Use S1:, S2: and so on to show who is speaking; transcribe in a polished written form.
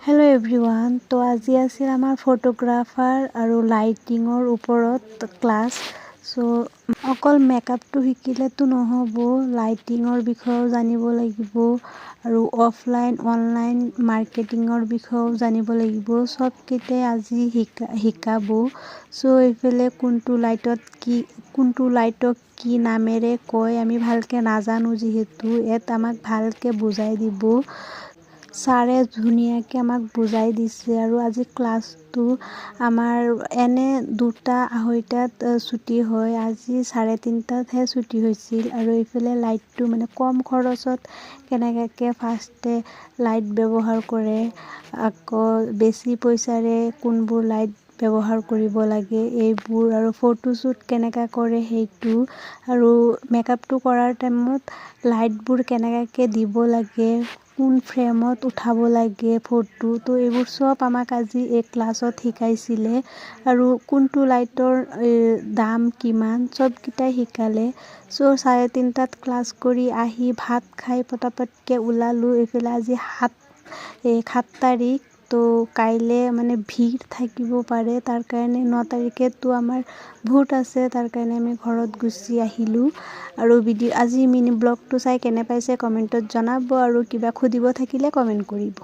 S1: Hello' everyone. তো আজি আছিল আমাৰ ফটোগ্ৰাফাৰ আৰু লাইটিঙৰ ওপৰত ক্লাছ। চ' অকল মেকআপটো শিকিলেতো নহ'ব, লাইটিঙৰ বিষয়েও জানিব লাগিব আৰু অফলাইন অনলাইন মাৰ্কেটিঙৰ বিষয়েও জানিব লাগিব। চবকেইটাই আজি শিকাব। চ' এইফালে কোনটো লাইটক কি নামেৰে কয় আমি ভালকৈ নাজানো, যিহেতু ইয়াত আমাক ভালকৈ বুজাই দিব। ছাৰে ধুনীয়াকৈ আমাক বুজাই দিছে আৰু আজি ক্লাছটো আমাৰ এনে 2:30 ছুটি হয়, আজি 3:30হে ছুটি হৈছিল। আৰু এইফালে লাইটটো মানে কম খৰচত কেনেকৈ ফাৰ্ষ্টে লাইট ব্যৱহাৰ কৰে, আকৌ বেছি পইচাৰে কোনবোৰ লাইট ব্যৱহাৰ কৰিব লাগে এইবোৰ, আৰু ফটোশ্বুট কেনেকৈ কৰে সেইটো, আৰু মেকআপটো কৰাৰ টাইমত লাইটবোৰ কেনেকৈ দিব লাগে, কোন ফ্ৰেমত উঠাব লাগে ফটো, তো এইবোৰ চব আমাক আজি এই ক্লাছত শিকাইছিলে। আৰু কোনটো লাইটৰ দাম কিমান চবকেইটাই শিকালে। চ' 3:30 ক্লাছ কৰি আহি ভাত খাই পটাপটকৈ ওলালোঁ। এইফালে আজি 7 তাৰিখ, তো কাইলৈ মানে ভিৰ থাকিব পাৰে, তাৰ কাৰণে 9 তাৰিখেতো আমাৰ ভোট আছে, তাৰ কাৰণে আমি ঘৰত গুচি আহিলোঁ। আৰু আজি মিনি ব্লগটো চাই কেনে পাইছে কমেণ্টত জনাব, আৰু কিবা সুধিব থাকিলে কমেণ্ট কৰিব।